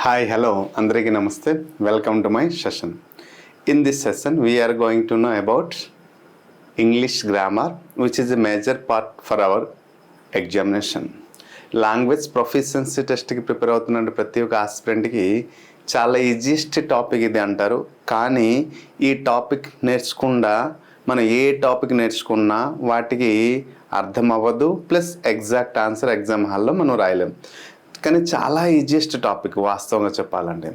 Hi, hello, Andriki Namaste. Welcome to my session. In this session, we are going to know about English grammar, which is a major part for our examination. Language proficiency టెస్ట్కి prepare అవుతున్న ప్రతి ఒక్క ఆస్పిరెంట్కి చాలా easiest topic ఇది అంటారు. కానీ ఈ topic నేర్చుకుండా మనం ఏ టాపిక్ నేర్చుకున్నా వాటికి అర్థం అవ్వదు, ప్లస్ ఎగ్జాక్ట్ ఆన్సర్ ఎగ్జామ్ హాల్లో మనం రాయలేం. కానీ చాలా ఈజియెస్ట్ టాపిక్ వాస్తవంగా చెప్పాలంటే.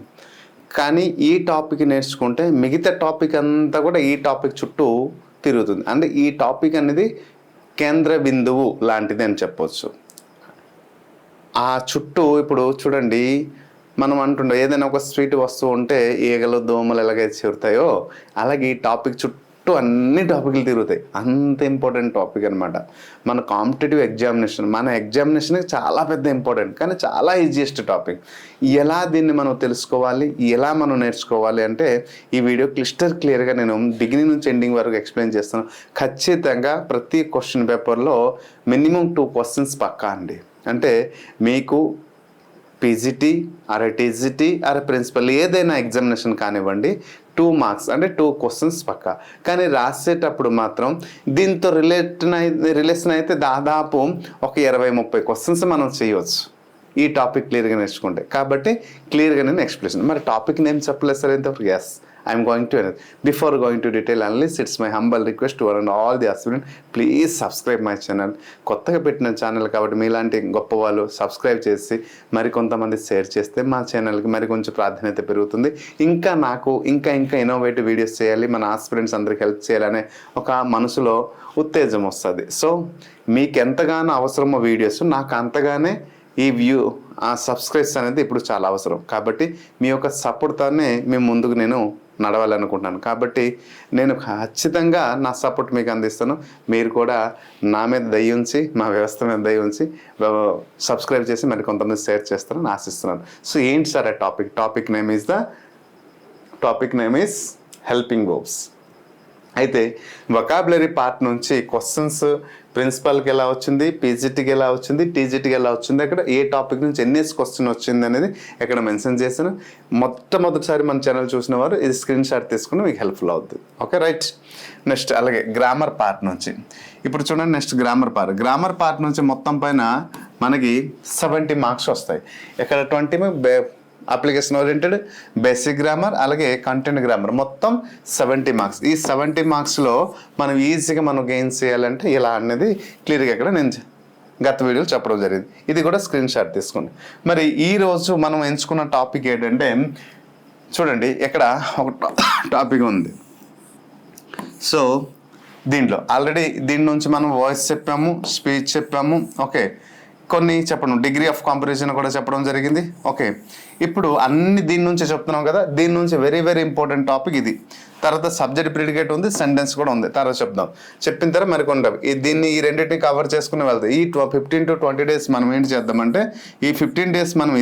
కానీ ఈ టాపిక్ నేర్చుకుంటే మిగతా టాపిక్ అంతా కూడా ఈ టాపిక్ చుట్టూ తిరుగుతుంది. అంటే ఈ టాపిక్ అనేది కేంద్ర బిందువు లాంటిది అని చెప్పవచ్చు. ఆ చుట్టూ ఇప్పుడు చూడండి, మనం అంటుండే ఏదైనా ఒక స్వీట్ వస్తువు ఉంటే ఈగలు దోమలు ఎలాగైతే చేరుతాయో అలాగే ఈ టాపిక్ చుట్టూ అన్ని టాపిక్లు తిరుగుతాయి. అంత ఇంపార్టెంట్ టాపిక్ అనమాట. మన కాంపిటేటివ్ ఎగ్జామినేషన్, మన ఎగ్జామినేషన్కి చాలా పెద్ద ఇంపార్టెంట్, కానీ చాలా ఈజియెస్ట్ టాపిక్. ఎలా దీన్ని మనం తెలుసుకోవాలి, ఎలా మనం నేర్చుకోవాలి అంటే ఈ వీడియో క్లియర్గా నేను బిగినింగ్ నుంచి ఎండింగ్ వరకు ఎక్స్ప్లెయిన్ చేస్తాను. ఖచ్చితంగా ప్రతి క్వశ్చన్ పేపర్లో మినిమం 2 క్వశ్చన్స్ పక్కా అండి. అంటే మీకు PGT or TGT or principal ఏదైనా ఎగ్జామినేషన్ కానివ్వండి, 2 మార్క్స్ అంటే 2 క్వశ్చన్స్ పక్కా. కానీ రాసేటప్పుడు మాత్రం దీంతో రిలేషన్ అయితే దాదాపు ఒక 20-30 క్వశ్చన్స్ మనం చేయవచ్చు ఈ టాపిక్ క్లియర్గా నేర్చుకుంటే. కాబట్టి క్లియర్గా నేను ఎక్స్ప్లెనేషన్. మరి టాపిక్ నేమ్ చెప్పలేదు సార్ ఇంతవరకు. Yes, I'm going to before going to detail analyst, it's my humble request to and all the aspirant, please subscribe my channel. కొత్తగా పెట్టిన ఛానల్ కాబట్టి మీలాంటి గొప్ప వాళ్ళు సబ్స్క్రైబ్ చేసి మరి కొంతమంది షేర్ చేస్తే మా ఛానల్కి మరి కొంచెం ప్రాధాన్యత పెరుగుతుంది. ఇంకా నాకు ఇంకా ఇన్నోవేటివ్ వీడియోస్ చేయాలి, మన ఆస్పిరెంట్స్ అందరికి హెల్ప్ చేయాలనే ఒక మనసులో ఉత్తేజం వస్తుంది. సో మీకు ఎంతగానో అవసరమో వీడియోస్, నాకు అంతగానే ఈ సబ్స్క్రైబ్స్ అనేది ఇప్పుడు చాలా అవసరం. కాబట్టి మీ యొక్క సపోర్ట్తోనే మేము ముందుకు నేను నడవాలనుకుంటున్నాను. కాబట్టి నేను ఖచ్చితంగా నా సపోర్ట్ మీకు అందిస్తాను. మీరు కూడా నా మీద దయ ఉంచి, మా వ్యవస్థ మీద దయ ఉంచి సబ్స్క్రైబ్ చేసి మరి కొంతమంది షేర్ చేస్తారని ఆశిస్తున్నాను. సో ఏంటి సార్ ఆ topic name is helping verbs. అయితే వొకాబులరీ పార్ట్ నుంచి క్వశ్చన్స్ ప్రిన్సిపల్కి ఎలా వచ్చింది, పీజీటీకి ఎలా వచ్చింది, టీజీటీకి ఎలా వచ్చింది, అక్కడ ఏ టాపిక్ నుంచి ఎన్ని క్వశ్చన్ వచ్చింది అనేది ఇక్కడ మెన్షన్ చేశాను. మొట్టమొదటిసారి మన ఛానల్ చూసిన వారు ఇది స్క్రీన్ షాట్ తీసుకుని మీకు హెల్ప్ఫుల్ అవుతుంది. Okay, right. నెక్స్ట్ అలాగే గ్రామర్ పార్ట్ నుంచి ఇప్పుడు చూడండి. నెక్స్ట్ గ్రామర్ పార్ట్ నుంచి మొత్తం పైన మనకి 70 మార్క్స్ వస్తాయి. ఇక్కడ 20 అప్లికేషన్ ఓరియంటెడ్, బేసిక్ గ్రామర్, అలాగే కంటెంట్ గ్రామర్, మొత్తం 70 మార్క్స్. ఈ 70 మార్క్స్లో మనం ఈజీగా మనం గెయిన్ చేయాలంటే ఇలా అనేది క్లియర్గా ఇక్కడ నేను గత వీడియోలు చెప్పడం జరిగింది. ఇది కూడా స్క్రీన్ షాట్ తీసుకోండి. మరి ఈరోజు మనం ఎంచుకున్న టాపిక్ ఏంటంటే చూడండి, ఇక్కడ ఒక టాపిక్ ఉంది. సో దీంట్లో ఆల్రెడీ దీని నుంచి మనం వాయిస్ చెప్పాము, స్పీచ్ చెప్పాము. ఓకే, కొన్ని చెప్పడం, డిగ్రీ ఆఫ్ కాంపరిజన్ కూడా చెప్పడం జరిగింది. ఓకే, ఇప్పుడు అన్ని దీని నుంచే చెప్తున్నాం కదా. దీని నుంచి వెరీ వెరీ ఇంపార్టెంట్ టాపిక్ ఇది. తర్వాత సబ్జెక్ట్ ప్రిడికేట్ ఉంది, సెంటెన్స్ కూడా ఉంది, తర్వాత చెప్పిన తర్వాత మరికొన్ని దీన్ని ఈ రెండింటిని కవర్ చేసుకుని వెళ్తాయి. ఈ 15 to 20 డేస్ మనం ఏంటి చేద్దామంటే ఈ 15 డేస్ మనం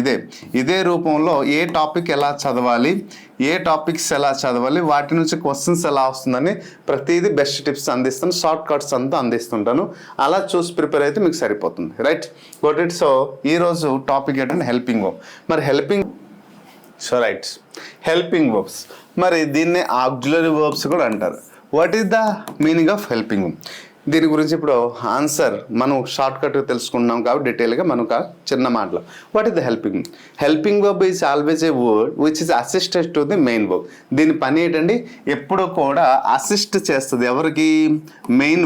ఇదే రూపంలో ఏ టాపిక్ ఎలా చదవాలి, ఏ టాపిక్స్ ఎలా చదవాలి, వాటి నుంచి క్వశ్చన్స్ ఎలా వస్తుందని ప్రతిదీ బెస్ట్ టిప్స్ అందిస్తాను, షార్ట్ కట్స్ అంతా అందిస్తుంటాను. అలా చూసి ప్రిపేర్ అయితే మీకు సరిపోతుంది. Right, got it. సో ఈరోజు టాపిక్ ఏంటంటే హెల్పింగ్ వర్బ్. మరి హెల్పింగ్ వర్బ్స్, మరి దీన్ని ఆక్సిలరీ వర్బ్స్ కూడా అంటారు. What is the meaning of helping verb? దీని గురించి ఇప్పుడు ఆన్సర్ మనం షార్ట్ కట్ తెలుసుకున్నాం కాబట్టి డీటెయిల్గా మనం ఒక చిన్న మాటలో what is the helping verb is always a word which is assisted to the main verb. దీని పని ఏంటండి, ఎప్పుడు కూడా అసిస్ట్ చేస్తుంది. ఎవరికి? మెయిన్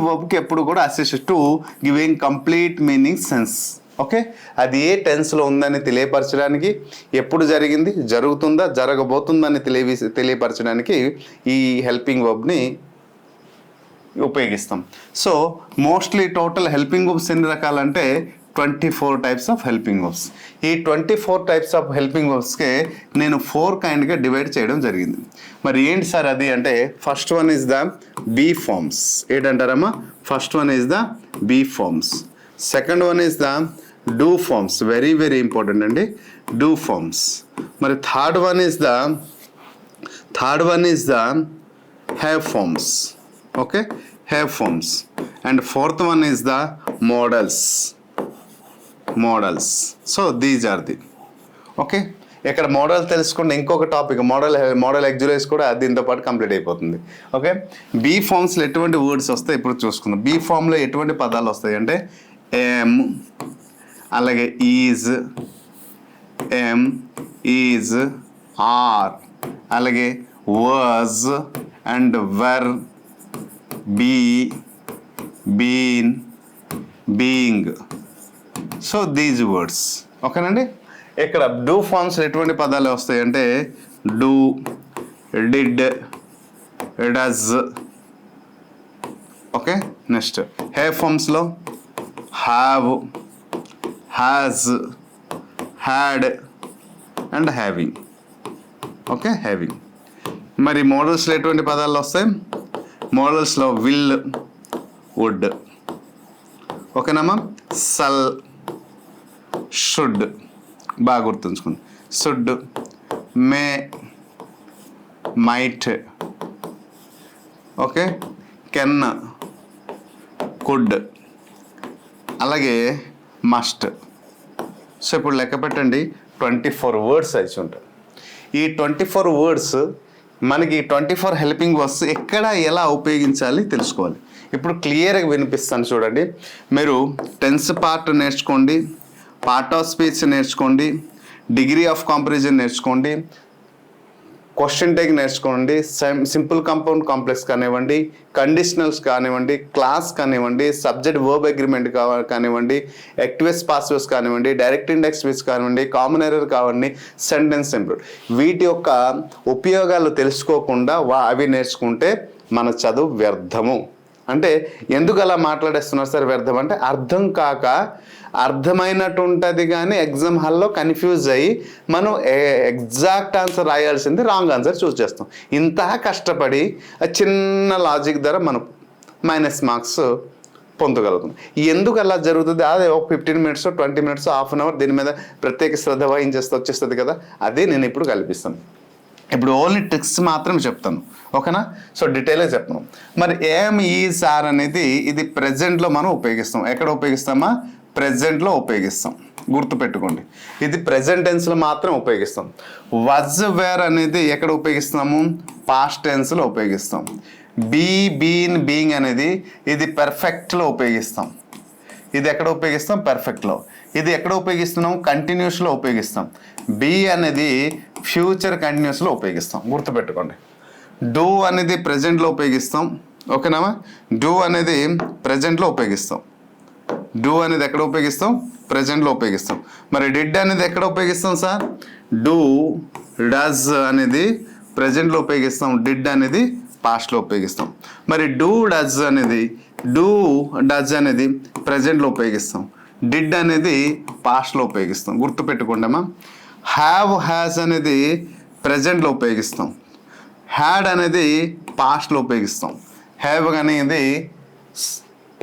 వర్బ్కి ఎప్పుడు కూడా assist to giving complete meaning sense. Okay, అది ఏ టెన్స్లో ఉందని తెలియపరచడానికి, ఎప్పుడు జరిగింది, జరుగుతుందా, జరగబోతుందని తెలియపరచడానికి ఈ హెల్పింగ్ వర్బ్ని ఉపయోగిస్తాం. So mostly total helping verbs ఎన్ని రకాలంటే 24 టైప్స్ ఆఫ్ హెల్పింగ్ వర్బ్స్. ఈ 24 టైప్స్ ఆఫ్ హెల్పింగ్ వర్బ్స్కే నేను 4 కైండ్గా డివైడ్ చేయడం జరిగింది. మరి ఏంటి సార్ అది అంటే first one is the be forms. ఏంటంటారమ్మా? First one is the be forms. Second one is the do forms, very very important అండి, డూ ఫార్మ్స్. మరి third one is the have forms. Okay, have forms. And fourth one is the models. So these are the okay, ఇక్కడ model తెలుసుకుంటే ఇంకొక topic model ఎగ్జులేస్ కూడా దీంతో పాటు complete అయిపోతుంది. Okay, be ఫామ్స్లో ఎటువంటి వర్డ్స్ వస్తాయి ఇప్పుడు చూసుకుందాం. బీ ఫామ్లో ఎటువంటి పదాలు వస్తాయి అంటే ఎమ్, అలాగే ఈజ్, ఎమ్, ఈజ్, ఆర్, అలాగే was and were, be, been, being. So these words. ఓకేనండి, ఇక్కడ డూ ఫార్మ్స్ ఎటువంటి పదాలు వస్తాయి అంటే do, did, does. Okay, next have ఫార్మ్స్లో have, has, had and having. Okay, having. మరి మోడల్స్లో ఎటువంటి పదాలు వస్తాయి? మోడల్స్లో విల్, వుడ్. ఓకేనమ్మా, సల్, షుడ్, బాగా గుర్తుంచుకోండి, should, may, might, okay, can, could, అలాగే మస్ట్. సో ఇప్పుడు లెక్క పెట్టండి, 24 వర్డ్స్ అయితే ఉంటాయి. ఈ 24 వర్డ్స్ మనకి 24 హెల్పింగ్ వర్డ్స్ ఎక్కడ ఎలా ఉపయోగించాలి తెలుసుకోవాలి. ఇప్పుడు క్లియర్గా వినిపిస్తాను చూడండి. మీరు టెన్స్ పార్ట్ నేర్చుకోండి, పార్ట్ ఆఫ్ స్పీచ్ నేర్చుకోండి, డిగ్రీ ఆఫ్ కంపారిజన్ నేర్చుకోండి, క్వశ్చన్ టేక్ నేర్చుకోండి, సింపుల్ కాంపౌండ్ కాంప్లెక్స్ కానివ్వండి, కండిషనల్స్ కానివ్వండి, క్లాస్ కానివ్వండి, సబ్జెక్ట్ వర్బ్ అగ్రిమెంట్ కానివ్వండి, యాక్టివ్స్ పాసివ్స్ కానివ్వండి, డైరెక్ట్ ఇండెక్స్ స్పీచ్ కానివ్వండి, కామన్ ఎర్రర్ కానివ్వండి, సెంటెన్స్ ఇంప్రూవ్. వీటి యొక్క ఉపయోగాలు తెలుసుకోకుండా అవి నేర్చుకుంటే మన చదువు వ్యర్థము. అంటే ఎందుకు అలా మాట్లాడేస్తున్నారు సార్ వ్యర్థం అంటే, అర్థం కాక అర్థమైనట్టు ఉంటుంది కానీ ఎగ్జామ్ హాల్లో కన్ఫ్యూజ్ అయ్యి మనం ఎగ్జాక్ట్ ఆన్సర్ రాయాల్సింది రాంగ్ ఆన్సర్ చూస్ చేస్తాం. ఇంత కష్టపడి చిన్న లాజిక్ ద్వారా మనం మైనస్ మార్క్స్ పొందగలుగుతాం. ఎందుకు అలా జరుగుతుంది? అదే ఒక 15 minutes 20 minutes half an hour దీని మీద ప్రత్యేక శ్రద్ధ వహించేస్తే వచ్చేస్తుంది కదా, అదే నేను ఇప్పుడు కల్పిస్తాను. ఇప్పుడు ఓన్లీ ట్రిక్స్ మాత్రం చెప్తాను, ఓకేనా? సో డీటెయిల్గా చెప్తాను. మరి ఏం ఈజ్ ఆర్ అనేది ఇది ప్రెజెంట్లో మనం ఉపయోగిస్తాం. ఎక్కడ ఉపయోగిస్తామా? ప్రెజెంట్లో ఉపయోగిస్తాం, గుర్తుపెట్టుకోండి. ఇది ప్రెజెంట్ టెన్స్లో మాత్రం ఉపయోగిస్తాం. వజ్ వేర్ అనేది ఎక్కడ ఉపయోగిస్తాము? పాస్ట్ టెన్స్లో ఉపయోగిస్తాం. బీ, బీన్, బీయింగ్ అనేది ఇది పెర్ఫెక్ట్లో ఉపయోగిస్తాం. ఇది ఎక్కడ ఉపయోగిస్తాం? పెర్ఫెక్ట్లో. ఇది ఎక్కడ ఉపయోగిస్తున్నాం? కంటిన్యూస్లో ఉపయోగిస్తాం. బీ అనేది ఫ్యూచర్ కంటిన్యూస్లో ఉపయోగిస్తాం, గుర్తుపెట్టుకోండి. డూ అనేది ప్రెజెంట్లో ఉపయోగిస్తాం, ఓకేనా? డూ అనేది ప్రెజెంట్లో ఉపయోగిస్తాం. డూ అనేది ఎక్కడ ఉపయోగిస్తాం? ప్రెజెంట్లో ఉపయోగిస్తాం. మరి డిడ్ అనేది ఎక్కడ ఉపయోగిస్తాం సార్? డూ, డస్ అనేది ప్రెజెంట్లో ఉపయోగిస్తాం. డిడ్ అనేది పాస్ట్లో ఉపయోగిస్తాం. మరి డూ డస్ అనేది ప్రెజెంట్లో ఉపయోగిస్తాం. డిడ్ అనేది పాస్ట్లో ఉపయోగిస్తాం, గుర్తుపెట్టుకోండమ్మా. హ్యావ్, హ్యాస్ అనేది ప్రెజెంట్లో ఉపయోగిస్తాం. హ్యాడ్ అనేది పాస్ట్లో ఉపయోగిస్తాం. హ్యావ్ అనేది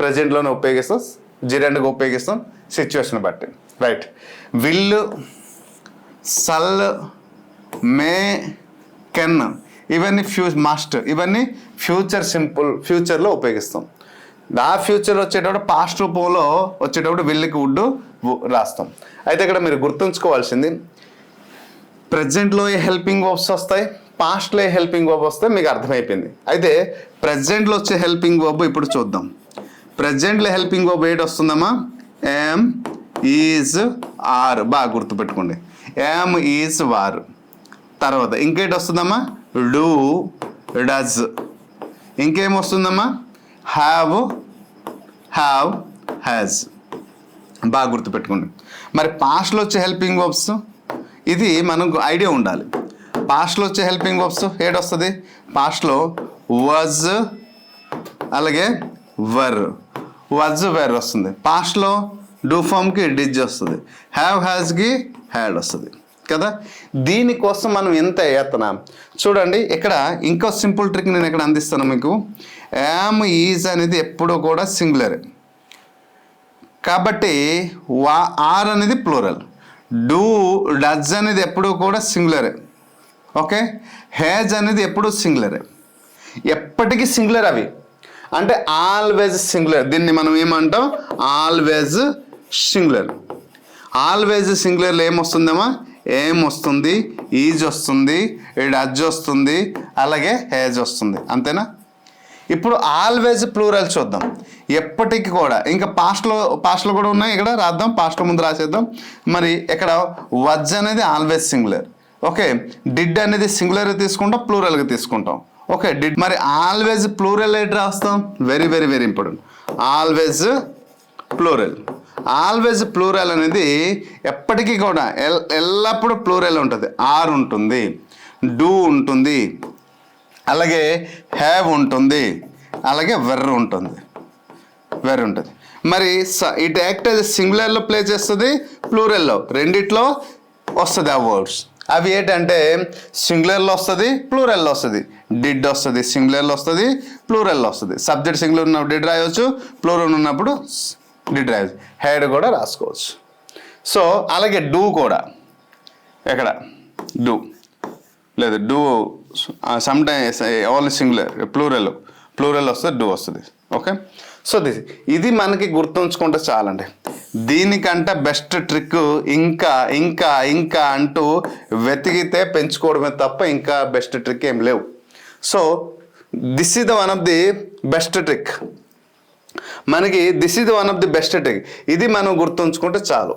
ప్రెజెంట్లోనే ఉపయోగిస్తాం, జిరెండ్గా ఉపయోగిస్తాం సిచ్యువేషన్ బట్టి, రైట్? విల్, సల్, మే, కెన్ ఇవన్నీ మస్ట్, ఇవన్నీ ఫ్యూచర్ సింపుల్ ఫ్యూచర్లో ఉపయోగిస్తాం. ఆ ఫ్యూచర్ వచ్చేటప్పుడు పాస్ట్ రూపంలో వచ్చేటప్పుడు విల్కి వుడ్ రాస్తాం. అయితే ఇక్కడ మీరు గుర్తుంచుకోవాల్సింది, ప్రజెంట్లో ఏ హెల్పింగ్ వర్బ్స్ వస్తాయి, పాస్ట్లో ఏ హెల్పింగ్ వర్బ్ వస్తాయి మీకు అర్థమైపోయింది. అయితే ప్రజెంట్లో వచ్చే హెల్పింగ్ వర్బ్ ఇప్పుడు చూద్దాం. ప్రజెంట్లో హెల్పింగ్ వర్బ్ ఏంటి వస్తుందమ్మా? Am, is, are. బాగా గుర్తుపెట్టుకోండి, యామ్, ఈజ్, వార్. తర్వాత ఇంకేంటి వస్తుందమ్మా? Do, does. ఇంకేం వస్తుందమ్మా? Have, has. బాగా గుర్తుపెట్టుకోండి. మరి పాస్ట్లో వచ్చే హెల్పింగ్ వర్బ్స్ ఇది మనకు ఐడియా ఉండాలి. పాస్ట్లో వచ్చే హెల్పింగ్ వర్బ్స్ ఏడొస్తుంది? పాస్ట్లో వాజ్, అలాగే వర్. వాజ్, వర్ వస్తుంది. పాస్ట్లో డూ ఫామ్కి డిజ్ వస్తుంది. హ్యావ్, హ్యాజ్కి హ్యాడ్ వస్తుంది కదా. దీనికోసం మనం ఎంత ఎత్తనా చూడండి. ఇక్కడ ఇంకో సింపుల్ ట్రిక్ నేను ఇక్కడ అందిస్తాను మీకు. యామ్, ఈజ్ అనేది ఎప్పుడూ కూడా సింగులర్ కాబట్టి ఆర్ అనేది ప్లూరల్. డూ, డజ్ అనేది ఎప్పుడూ కూడా సింగులరే, ఓకే? హ్యాజ్ అనేది ఎప్పుడు సింగులరే, ఎప్పటికీ సింగులర్. అవి అంటే ఆల్వేజ్ సింగులర్. దీన్ని మనం ఏమంటాం? Always singular. ఆల్వేజ్ సింగులర్లో ఏమొస్తుందమ్మా? ఏం వస్తుంది, ఈజ్ వస్తుంది, డజ్ వస్తుంది, అలాగే హేజ్ వస్తుంది. అంతేనా? ఇప్పుడు ఆల్వేజ్ ప్లూరల్ చూద్దాం. ఎప్పటికి కూడా ఇంకా పాస్ట్లో కూడా ఉన్నాయి, ఇక్కడ రాద్దాం, పాస్ట్లో ముందు రాసేద్దాం. మరి ఇక్కడ వజ్ అనేది ఆల్వేజ్ సింగులర్. ఓకే, డిడ్ అనేది సింగులర్ తీసుకుంటాం, ప్లూరల్గా తీసుకుంటాం. Okay, did. మరి ఆల్వేజ్ ప్లూరల్ ఏంటి రాస్తాం? Very very very important. Always plural. Always plural అనేది ఎప్పటికీ కూడా ఎల్లప్పుడూ ప్లూరల్ ఉంటుంది. ఆర్ ఉంటుంది, డూ ఉంటుంది, అలాగే హ్యావ్ ఉంటుంది, అలాగే వెర్ ఉంటుంది. మరి ఇట్ యాక్ట్ యాజ్ సింగులర్లో ప్లే చేస్తుంది, ప్లూరల్లో, రెండిట్లో వస్తుంది ఆ వర్డ్స్. అవి ఏంటంటే సింగులర్లో వస్తుంది, ప్లూరల్లో వస్తుంది. డిడ్ వస్తుంది, సింగులర్లో వస్తుంది, ప్లూరల్లో వస్తుంది. సబ్జెక్ట్ సింగులర్ ఉన్నప్పుడు డిడ్ రాయవచ్చు, ప్లూరల్ ఉన్నప్పుడు డిడ్ రాయవచ్చు. హెడ్ కూడా రాసుకోవచ్చు. సో అలాగే డూ కూడా, ఎక్కడ డూ లేదు, do sometimes only singular, plural వస్తుంది, డూ వస్తుంది. ఓకే, సో ఇది మనకి గుర్తుంచుకుంటే చాలండి. దీనికంటే బెస్ట్ ట్రిక్ ఇంకా ఇంకా ఇంకా అంటూ వెతికితే పెంచుకోవడమే తప్ప ఇంకా బెస్ట్ ట్రిక్ ఏం లేవు. So this is the one of the best trick. మనకి this is the one of the best trick. ఇది మనం గుర్తుంచుకుంటే చాలు.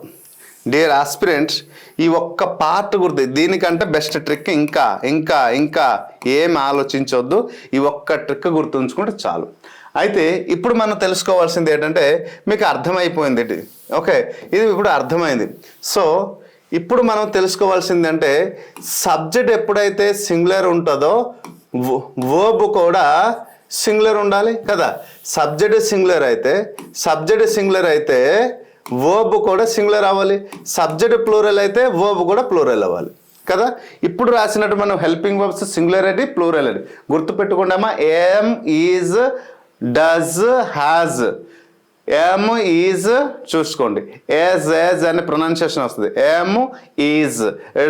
డియర్ ఆస్పిరెంట్స్, ఈ ఒక్క పార్ట్ గుర్తు, దీనికంటే బెస్ట్ ట్రిక్ ఇంకా ఇంకా ఇంకా ఏం ఆలోచించవద్దు. ఈ ఒక్క ట్రిక్ గుర్తుంచుకుంటే చాలు. అయితే ఇప్పుడు మనం తెలుసుకోవాల్సింది ఏంటంటే, మీకు అర్థమైపోయింది ఇది. ఓకే, ఇది ఇప్పుడు అర్థమైంది. సో ఇప్పుడు మనం తెలుసుకోవాల్సింది అంటే, సబ్జెక్ట్ ఎప్పుడైతే సింగులర్ ఉంటుందో వర్బ్ కూడా సింగులర్ ఉండాలి కదా. సబ్జెక్ట్ సింగులర్ అయితే వర్బ్ కూడా సింగులర్ అవ్వాలి. సబ్జెక్ట్ ప్లూరల్ అయితే వర్బ్ కూడా ప్లూరల్ అవ్వాలి కదా. ఇప్పుడు రాసినట్టు మనం హెల్పింగ్ వర్బ్స్ సింగులారిటీ, ప్లూరాలిటీ గుర్తుపెట్టుకుంటామా? ఏమ్, ఈజ్, డస్, హ్యాజ్. ఏమ్, ఈజ్ చూసుకోండి, ఏజ్ అనే ప్రొనౌన్సియేషన్ వస్తుంది. ఏమ్, ఈజ్,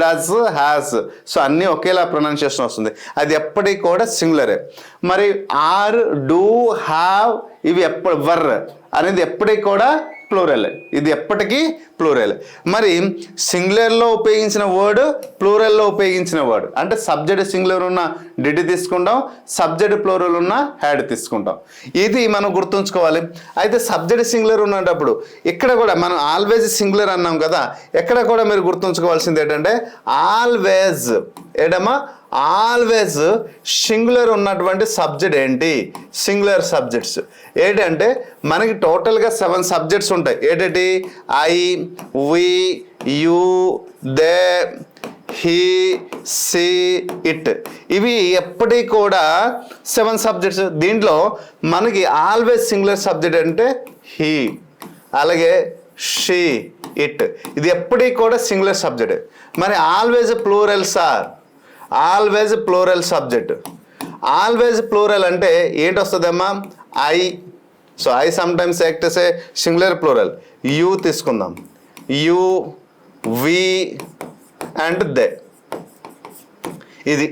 డస్, హ్యాజ్. సో అన్నీ ఒకేలా ప్రొనౌన్సియేషన్ వస్తుంది. అది ఎప్పటికీ కూడా సింగులరే. మరి ఆర్, డూ, హ్యావ్ ఇవి వర్ అనేది ఎప్పటికీ కూడా ప్లూరల్. ఇది ఎప్పటికీ ప్లూరల్. మరి సింగులర్లో ఉపయోగించిన వర్డ్, ప్లూరల్లో ఉపయోగించిన వర్డ్ అంటే సబ్జెక్ట్ సింగులర్ ఉన్న డిడ్ తీసుకుంటాం, సబ్జెక్ట్ ప్లూరల్ ఉన్న హ్యాడ్ తీసుకుంటాం. ఇది మనం గుర్తుంచుకోవాలి. అయితే సబ్జెక్ట్ సింగులర్ ఉన్నప్పుడు ఇక్కడ కూడా మనం ఆల్వేజ్ సింగులర్ అన్నాం కదా, ఎక్కడ కూడా మీరు గుర్తుంచుకోవాల్సింది ఏంటంటే ఆల్వేజ్ ఆల్వేజ్ సింగులర్ ఉన్నటువంటి సబ్జెక్ట్ ఏంటి? సింగులర్ సబ్జెక్ట్స్ ఏంటంటే మనకి టోటల్గా 7 సబ్జెక్ట్స్ ఉంటాయి. ఏంటంటే I, we, you, they, he, she, it. ఇవి ఎప్పటికీ కూడా 7 సబ్జెక్ట్స్. దీంట్లో మనకి ఆల్వేజ్ సింగులర్ సబ్జెక్ట్ అంటే హీ, అలాగే షీ, ఇట్. ఇది ఎప్పటికీ కూడా సింగులర్ సబ్జెక్ట్. మరి always plurals are always plural subject. Always plural అంటే ఏంటి వస్తుందమ్మా? I. So I sometimes act as a singular plural. You తీసుకుందాం, యూ, వి అండ్ దే. ఇది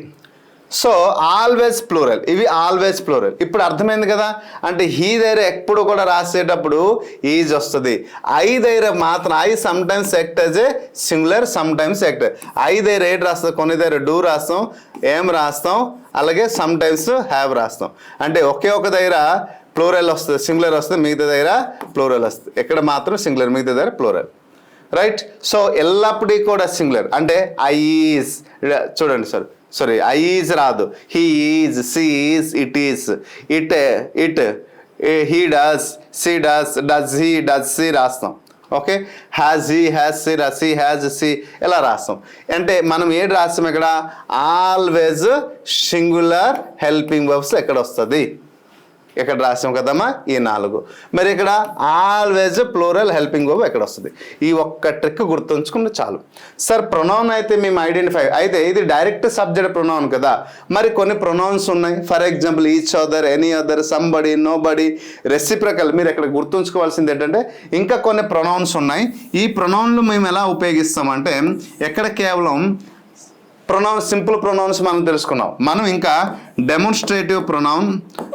సో ఆల్వేజ్ ప్లూరల్, ఇవి ఆల్వేజ్ ప్లూరల్. ఇప్పుడు అర్థమైంది కదా. అంటే హీ దగ్గర ఎప్పుడు కూడా రాసేటప్పుడు ఈజ్ వస్తుంది. ఐ దగ్గర మాత్రం I sometimes act as a singular, some times act. I దగ్గర ఏంటి రాస్తాం? కొన్ని దగ్గర డూ రాస్తాం, ఏం రాస్తాం, అలాగే సమ్ టైమ్స్ హ్యావ్ రాస్తాం. అంటే ఒకే ఒక దగ్గర ప్లూరల్ వస్తుంది, సింగులర్ వస్తుంది, మిగతా దగ్గర ప్లూరల్ వస్తుంది. ఎక్కడ మాత్రం సింగులర్, మిగతా దగ్గర ప్లూరల్. రైట్. సో ఎల్లప్పుడూ కూడా సింగులర్. అంటే ఐ ఈజ్ చూడండి సారీ ఐ ఈజ్ రాదు. He is, she is, it is, it he does, she does he, does she రాస్తాం. Okay, has he, has she, she has she ఇలా రాస్తాం. అంటే మనం ఏది రాస్తాం ఇక్కడ? ఆల్వేజ్ సింగులర్ హెల్పింగ్ వర్బ్స్ ఎక్కడ వస్తుంది? ఇక్కడ రాసాం కదమ్మా, ఈ 4. మరి ఇక్కడ ఆల్వేజ్ ప్లూరల్ హెల్పింగ్ వర్బ్ ఎక్కడ వస్తుంది? ఈ ఒక్క ట్రిక్ గుర్తుంచుకుంటే చాలు. సార్ ప్రొనౌన్ అయితే మేము ఐడెంటిఫై, అయితే ఇది డైరెక్ట్ సబ్జెక్ట్ ప్రొనౌన్ కదా. మరి కొన్ని ప్రొనౌన్స్ ఉన్నాయి. For example each other, any other, somebody, nobody, రెసిప్రకల్. మీరు ఇక్కడ గుర్తుంచుకోవాల్సింది ఏంటంటే ఇంకా కొన్ని ప్రొనౌన్స్ ఉన్నాయి. ఈ ప్రొనౌన్లు మేము ఎలా ఉపయోగిస్తామంటే ఎక్కడ కేవలం ప్రొనౌన్స్, సింపుల్ ప్రొనౌన్స్ మనం తెలుసుకున్నాం. మనం ఇంకా డెమోన్స్ట్రేటివ్ ప్రొనౌన్,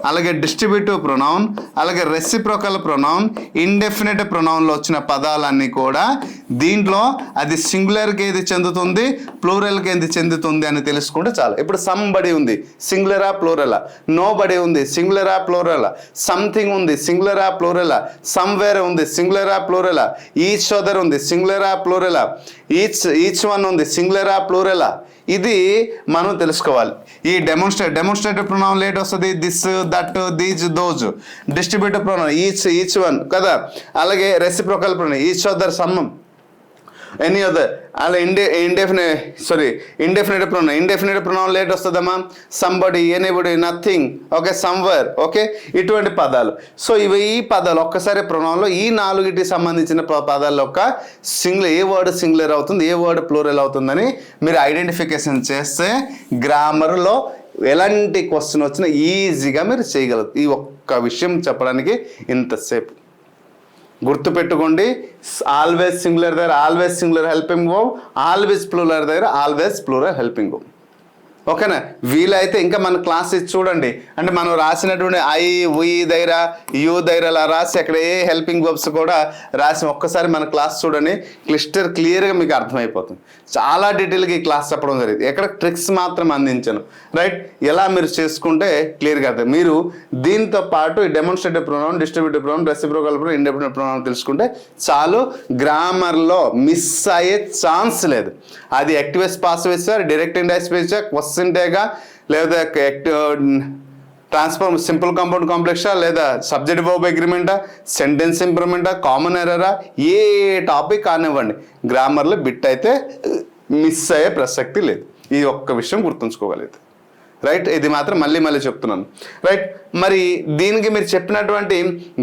అలాగే డిస్ట్రిబ్యూటివ్ ప్రొనౌన్, అలాగే రెసిప్రోకల్ ప్రొనౌన్, ఇండెఫినిట్ ప్రొనౌన్లో వచ్చిన పదాలన్నీ కూడా దీంట్లో అది సింగులర్కి ఏది చెందుతుంది, ప్లూరల్కి ఏది చెందుతుంది అని తెలుసుకుంటే చాలు. ఇప్పుడు సంబడి ఉంది, సింగులరా ప్లూరలా? నోబడి ఉంది, సింగులరా ప్లూరలా? సంథింగ్ ఉంది, సింగులరా ప్లూరలా? సమ్వేర్ ఉంది, సింగులరా ప్లూరలా? ఈచ్ అదర్ ఉంది, సింగులరా ప్లూరలా? ఈచ్ వన్ ఉంది, సింగులరా ప్లూరలా? ఇది మనం తెలుసుకోవాలి. ఈ డెమోన్స్ట్రేటివ్ ప్రొనౌన్ లేట్ వస్తుంది, this, that, these, those. Distributive pronoun each one కదా. అలాగే reciprocal pronoun each other, some, any other. అలా ఇండెఫినిట్ ప్రొనౌన్ లేట్ వస్తుందమ్మా, somebody, anybody, nothing, okay, somewhere, okay, ఇటువంటి పదాలు. సో ఈ పదాలు ఒక్కసారి ప్రొనౌన్లో ఈ 4కి సంబంధించిన పదాల్లో ఒక ఏ వర్డ్ సింగులర్ అవుతుంది, ఏ వర్డ్ ప్లూరల్ అవుతుందని మీరు ఐడెంటిఫికేషన్ చేస్తే గ్రామర్లో ఎలాంటి క్వశ్చన్ వచ్చినా ఈజీగా మీరు చేయగలరు. ఈ ఒక్క విషయం చెప్పడానికి ఇంతసేపు గుర్తుపెట్టుకోండి. ఆల్వేస్ సింగులర్ దగ్గర always singular helping verb, always plural దగ్గర ఆల్వేస్ ప్లూరల్ హెల్పింగ్ వర్బ్. ఓకేనా? వీలైతే ఇంకా మన క్లాస్ ఇచ్చి చూడండి. అంటే మనం రాసినటువంటి ఐ, ఉయ్ దగ్గర, యూ దగ్గర అలా రాసి అక్కడ ఏ హెల్పింగ్ వర్బ్స్ కూడా రాసి ఒక్కసారి మన క్లాస్ చూడండి, క్లియర్గా మీకు అర్థమైపోతుంది. చాలా డీటెయిల్గా ఈ క్లాస్ చెప్పడం జరిగింది, ఎక్కడ ట్రిక్స్ మాత్రం అందించాను. రైట్? ఎలా మీరు చేసుకుంటే క్లియర్గా అర్థం. మీరు దీంతో పాటు ఈ demonstrative pronoun, distributive pronoun, reciprocal pronoun, indefinite pronoun తెలుసుకుంటే చాలు. గ్రామర్లో మిస్ అయ్యే ఛాన్స్ లేదు. అది యాక్టివ్ పాసివ్ ఇచ్చారు, డైరెక్ట్ ఇండైరెక్ట్ ఇచ్చారు, క్వశ్చన్ టేగా, లేదా ట్రాన్స్ఫార్మ్ సింపుల్ కాంపౌండ్ కాంప్లెక్సా, లేదా సబ్జెక్ట్ వర్బ్ అగ్రిమెంటా, సెంటెన్స్ ఇంప్రూవ్మెంటా, కామన్ ఎర్రరా, ఏ టాపిక్ కానివ్వండి, గ్రామర్లో బిట్ అయితే మిస్ అయ్యే ప్రసక్తి లేదు. ఈ ఒక్క విషయం గుర్తుంచుకోగలిగితే. రైట్? ఇది మాత్రం మళ్ళీ చెప్తున్నాను. రైట్? మరి దీనికి మీరు చెప్పినటువంటి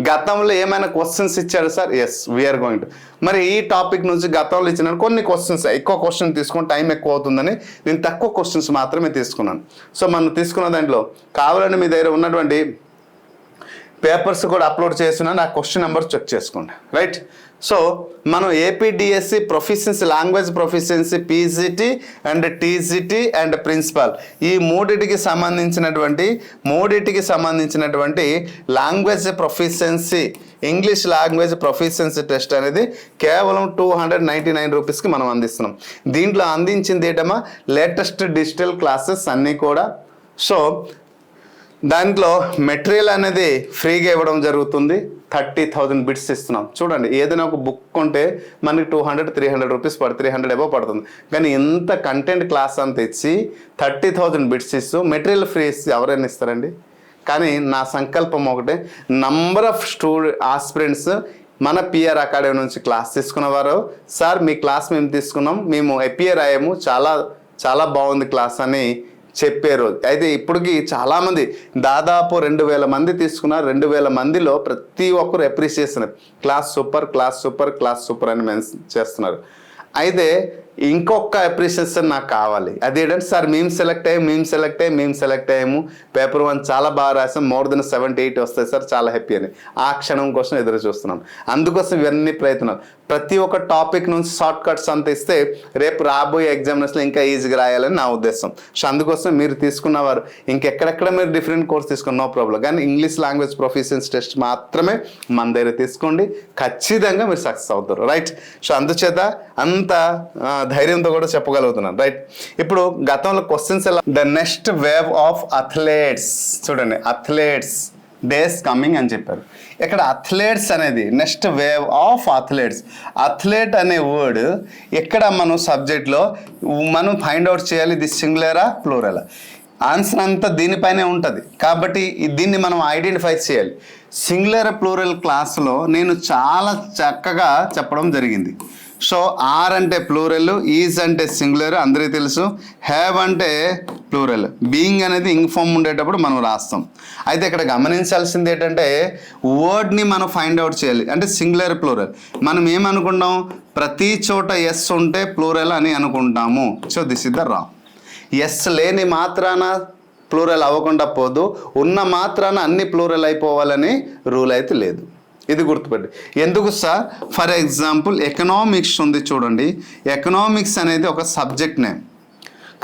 గతంలో ఏమైనా క్వశ్చన్స్ ఇచ్చారు sir? Yes, we are going to. మరి ఈ టాపిక్ నుంచి గతంలో ఇచ్చిన కొన్ని క్వశ్చన్స్, ఎక్కువ క్వశ్చన్ తీసుకుని టైం ఎక్కువ అవుతుందని నేను తక్కువ క్వశ్చన్స్ మాత్రమే తీసుకున్నాను. సో మనం తీసుకున్న దాంట్లో కావాలని మీ దగ్గర ఉన్నటువంటి పేపర్స్ కూడా అప్లోడ్ చేస్తున్నాను, ఆ క్వశ్చన్ నెంబర్ చెక్ చేసుకోండి. రైట్? సో మనం APDSC proficiency, language proficiency, PGT and TGT and principal, ఈ మూడింటికి సంబంధించినటువంటి language proficiency, English language proficiency test అనేది కేవలం 299 రూపీస్కి మనం అందిస్తున్నాం. దీంట్లో అందించింది ఏంటమ్మా, లేటెస్ట్ డిజిటల్ క్లాసెస్ అన్నీ కూడా. సో దాంట్లో మెటీరియల్ అనేది ఫ్రీగా ఇవ్వడం జరుగుతుంది. 30,000 బిట్స్ ఇస్తున్నాం. చూడండి, ఏదైనా ఒక బుక్ కొంటే మనకి 200-300 రూపీస్ 300 అబవ్ పడుతుంది. కానీ ఇంత కంటెంట్ క్లాస్ అంత ఇచ్చి 30,000 బిట్స్ ఇస్తూ మెటీరియల్ ఫ్రీ ఇస్తే ఎవరైనా ఇస్తారండి? కానీ నా సంకల్పం ఒకటే, నంబర్ ఆఫ్ ఆస్పిరెంట్స్ మన పిఆర్ అకాడమీ నుంచి క్లాస్ తీసుకున్నవారు, సార్ మీ క్లాస్ మేము తీసుకున్నాం, మేము అపియర్ అయ్యాము, చాలా బాగుంది క్లాస్ అని చెప్పే రోజు. అయితే ఇప్పటికి చాలామంది, దాదాపు 2,000 మంది తీసుకున్నారు. 2,000 మందిలో ప్రతి ఒక్కరు అప్రిషియేషన్, క్లాస్ సూపర్ అని మెన్షన్ చేస్తున్నారు. అయితే ఇంకొక అప్రిషియేషన్ నాకు కావాలి. అదేంటంటే, సార్ మేము సెలెక్ట్ అయ్యాము, పేపర్ 1 చాలా బాగా రాసాం, మోర్ దెన్ 70-80 వస్తాయి సార్, చాలా హ్యాపీ అని ఆ క్షణం కోసం ఎదురు చూస్తున్నాను. అందుకోసం ఇవన్నీ ప్రయత్నాలు, ప్రతి ఒక్క టాపిక్ నుంచి షార్ట్ కట్స్ అంత ఇస్తే రేపు రాబోయే ఎగ్జామినేషన్లో ఇంకా ఈజీగా రాయాలని నా ఉద్దేశం. సో అందుకోసం మీరు తీసుకున్నవారు ఇంకెక్కడెక్కడ మీరు డిఫరెంట్ కోర్స్ తీసుకున్న నో ప్రాబ్లం, కానీ ఇంగ్లీష్ లాంగ్వేజ్ ప్రొఫిషియన్సీ టెస్ట్ మాత్రమే మన దగ్గర తీసుకోండి, ఖచ్చితంగా మీరు సక్సెస్ అవుతారు. రైట్? సో అందుచేత అంత ధైర్యంతో కూడా చెప్పగలుగుతున్నాను. రైట్? ఇప్పుడు గతంలో క్వశ్చన్స్ ఎలా, the next wave of athletes, చూడండి, అథ్లెట్స్ డేస్ కమింగ్ అని చెప్పారు. ఇక్కడ అథ్లెట్స్ అనేది next wave of athletes. Athlete అనే వర్డ్ ఇక్కడ మనం సబ్జెక్ట్లో మనం ఫైండ్ అవుట్ చేయాలి, ఇది సింగులరా ప్లూరలా. ఆన్సర్ అంతా దీనిపైనే ఉంటుంది కాబట్టి దీన్ని మనం ఐడెంటిఫై చేయాలి. సింగులర్ ప్లూరల్ క్లాస్లో నేను చాలా చక్కగా చెప్పడం జరిగింది. సో ఆర్ అంటే ప్లూరల్, ఈజ్ అంటే సింగులర్ అందరికీ తెలుసు, హ్యావ్ అంటే ప్లూరల్, బీయింగ్ అనేది ఇంగ్ ఫామ్ ఉండేటప్పుడు మనం రాస్తాం. అయితే ఇక్కడ గమనించాల్సింది ఏంటంటే వర్డ్ని మనం ఫైండ్ అవుట్ చేయాలి. అంటే సింగులర్ ప్లూరల్ మనం ఏమనుకుంటాం, ప్రతి చోట ఎస్ ఉంటే ప్లూరల్ అని అనుకుంటాము. So this is the wrong. S లేని మాత్రాన ప్లూరల్ అవ్వకుండా పోదు, ఉన్న మాత్రాన అన్ని ప్లూరల్ అయిపోవాలని రూల్ అయితే లేదు. ఇది గుర్తుపెట్టి. ఎందుకు సార్? ఫర్ ఎగ్జాంపుల్ ఎకనామిక్స్ ఉంది చూడండి, ఎకనామిక్స్ అనేది ఒక సబ్జెక్ట్ నేమ్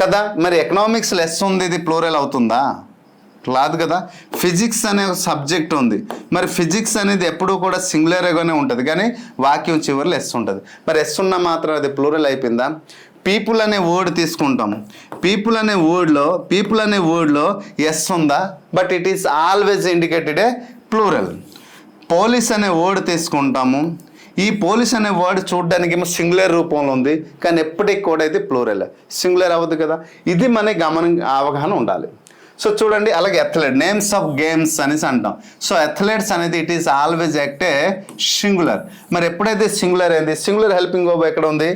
కదా, మరి ఎకనామిక్స్ లెస్ ఉంది, ఇది ప్లూరల్ అవుతుందా? కాదు కదా. ఫిజిక్స్ అనే ఒక సబ్జెక్ట్ ఉంది. మరి ఫిజిక్స్ అనేది ఎప్పుడూ కూడా సింగులర్గానే ఉంటుంది, కానీ వాక్యం చివరిలో ఎస్ ఉంటుంది. మరి ఎస్ ఉన్న మాత్రం అది ప్లూరల్ అయిపోయిందా? పీపుల్ అనే వర్డ్ తీసుకుంటాం. పీపుల్ అనే వర్డ్లో ఎస్ ఉందా? But it is always indicated a plural. Police అనే వర్డ్ తీసుకుంటాము. ఈ పోలీస్ అనే వర్డ్ చూడడానికి ఏమో సింగులర్ రూపంలో ఉంది, కానీ ఎప్పటికి కూడా ఇది ప్లూరల్, సింగులర్ అవ్వదు కదా. ఇది మనకి అవగాహన ఉండాలి. సో చూడండి, అలాగే అథ్లెట్, నేమ్స్ ఆఫ్ గేమ్స్ అనేసి అంటాం. సో అథ్లెట్స్ అనేది it is always act A singular. మరి ఎప్పుడైతే సింగులర్ అయింది, సింగులర్ హెల్పింగ్ వర్బ్ ఎక్కడ ఉంది?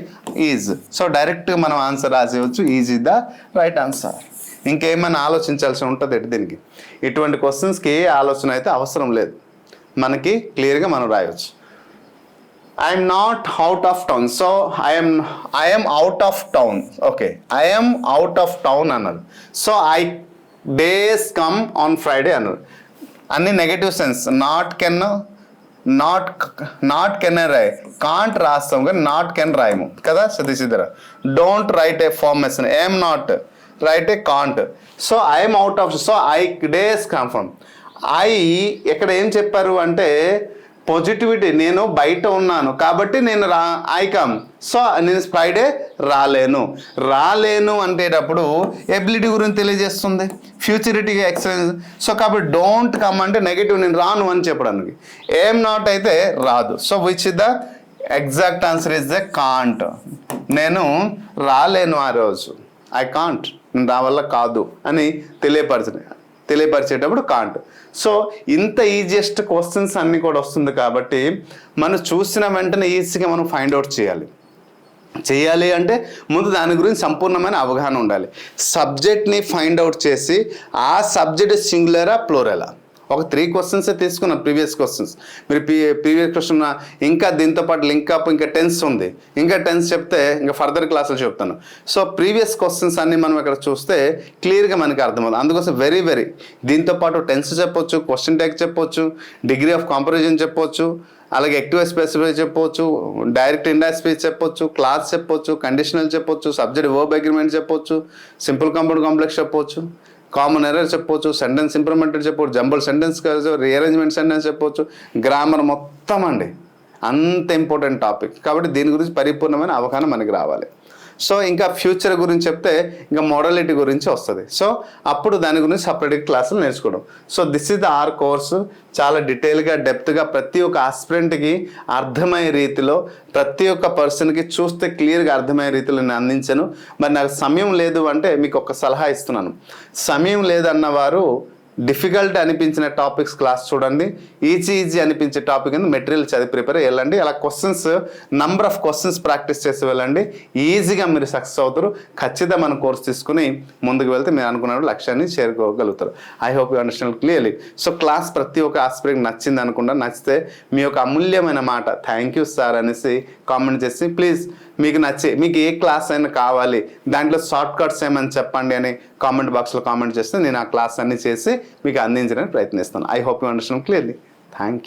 ఈజ్. సో డైరెక్ట్గా మనం ఆన్సర్ రాసేయచ్చు, is is the right answer. ఇంకేమైనా ఆలోచించాల్సి ఉంటుంది దీనికి. ఇటువంటి క్వశ్చన్స్కి ఏ ఆలోచన అయితే అవసరం లేదు, మనకి క్లియర్గా మనం రాయవచ్చు. I'm not out of town. So I'm out of town. Okay, I'm out of town అన్నారు. So days come on Friday అన్నారు. అన్ని నెగటివ్ సెన్స్. నాట్ కెన్ రాయి, కాంట్ రాస్తాం కానీ నాట్ కెన్ రాయము కదా. So this is there. Don't write a formation. I'm not, write a can't. So I'm out of. So days come from. ఇక్కడ ఏం చెప్పారు అంటే పాజిటివిటీ. నేను బయట ఉన్నాను కాబట్టి నేను ఐ కమ్. సో నేను ఫ్రైడే రాలేను అంటేటప్పుడు ఎబిలిటీ గురించి తెలియజేస్తుంది, ఫ్యూచరిటీగా ఎక్సలెన్స్. సో కాబట్టి డోంట్ కమ్ అంటే నెగిటివ్, నేను రాను అని చెప్పడానికి. ఏం నాట్ అయితే రాదు. So which is the exact answer is the can't. నేను రాలేను ఆ రోజు, ఐ కాంట్, నేను రావల్ల కాదు అని తెలియపరిచేటప్పుడు కాంట్. సో ఇంత ఈజియెస్ట్ క్వశ్చన్స్ అన్నీ కూడా వస్తుంది కాబట్టి మనం చూసిన వెంటనే ఈజీగా మనం ఫైండ్ అవుట్ చేయాలి అంటే ముందు దాని గురించి సంపూర్ణమైన అవగాహన ఉండాలి. సబ్జెక్ట్ని ఫైండ్ అవుట్ చేసి ఆ సబ్జెక్ట్ సింగులరా ప్లూరలా, ఒక 3 క్వశ్చన్సే తీసుకున్నాం ప్రీవియస్ క్వశ్చన్స్. మీరు ప్రీవియస్ క్వశ్చన్ ఇంకా దీంతో పాటు లింక్ అప్ ఇంకా టెన్స్ ఉంది, ఇంకా టెన్స్ చెప్తే ఇంకా ఫర్దర్ క్లాసులు చెప్తాను. సో ప్రీవియస్ క్వశ్చన్స్ అన్ని మనం ఇక్కడ చూస్తే క్లియర్గా మనకి అర్థమవుతుంది. అందుకోసం వెరీ దీంతో పాటు టెన్స్ చెప్పొచ్చు, క్వశ్చన్ ట్యాగ్ చెప్పొచ్చు, డిగ్రీ ఆఫ్ కంపారిజన్ చెప్పొచ్చు, అలాగే యాక్టివ్ స్పెసిఫై చెప్పొచ్చు, డైరెక్ట్ ఇండైరెక్ట్ స్పీచ్ చెప్పొచ్చు, క్లాస్ చెప్పొచ్చు, కండిషనల్ చెప్పొచ్చు, సబ్జెక్ట్ వర్బ్ అగ్రిమెంట్ చెప్పొచ్చు, సింపుల్ కాంపౌండ్ కాంప్లెక్స్ చెప్పొచ్చు, కామన్ ఎర్రర్ చెప్పొచ్చు, సెంటెన్స్ ఇంప్రూవ్మెంట్ చెప్పొచ్చు, జంబుల్ సెంటెన్స్ రీఅరేంజ్మెంట్ సెంటెన్స్ చెప్పొచ్చు, గ్రామర్ మొత్తం అండి. అంత ఇంపార్టెంట్ టాపిక్ కాబట్టి దీని గురించి పరిపూర్ణమైన అవగాహన మనకి రావాలి. సో ఇంకా ఫ్యూచర్ గురించి చెప్తే ఇంకా మోడలిటీ గురించి వస్తుంది. సో అప్పుడు దాని గురించి సపరేట్ క్లాసులు నేర్చుకోవడం. So this is the our course. చాలా డీటెయిల్గా డెప్త్గా ప్రతి ఒక్క ఆస్పిరెంట్కి అర్థమయ్యే రీతిలో, ప్రతి ఒక్క పర్సన్కి చూస్తే క్లియర్గా అర్థమయ్యే రీతిలో నేను అందించాను. మరి నాకు సమయం లేదు అంటే మీకు ఒక సలహా ఇస్తున్నాను. సమయం లేదన్నవారు డిఫికల్ట్ అనిపించిన టాపిక్స్ క్లాస్ చూడండి, ఈజీ అనిపించే టాపిక్ అని మెటీరియల్ చదివి ప్రిపేర్ వెళ్ళండి. అలా questions number of questions practice చేసి వెళ్ళండి, ఈజీగా మీరు సక్సెస్ అవుతారు. ఖచ్చితంగా మన కోర్స్ తీసుకుని ముందుకు వెళ్తే మీరు అనుకున్న లక్ష్యాన్ని చేరుకోగలుగుతారు. I hope you understand clearly. So class ప్రతి ఒక్క ఆస్పిరెంట్ నచ్చింది అనుకుంటా. నచ్చితే మీ యొక్క అమూల్యమైన మాట థ్యాంక్ యూ సార్ అనేసి కామెంట్ చేసి, ప్లీజ్ మీకు ఏ క్లాస్ అయినా కావాలి, దాంట్లో షార్ట్ కట్స్ ఏమని చెప్పండి అని కామెంట్ బాక్స్లో కామెంట్ చేస్తే నేను ఆ క్లాస్ అన్ని చేసి మీకు అందించడానికి ప్రయత్నిస్తాను. I hope you understand clearly. Thank you.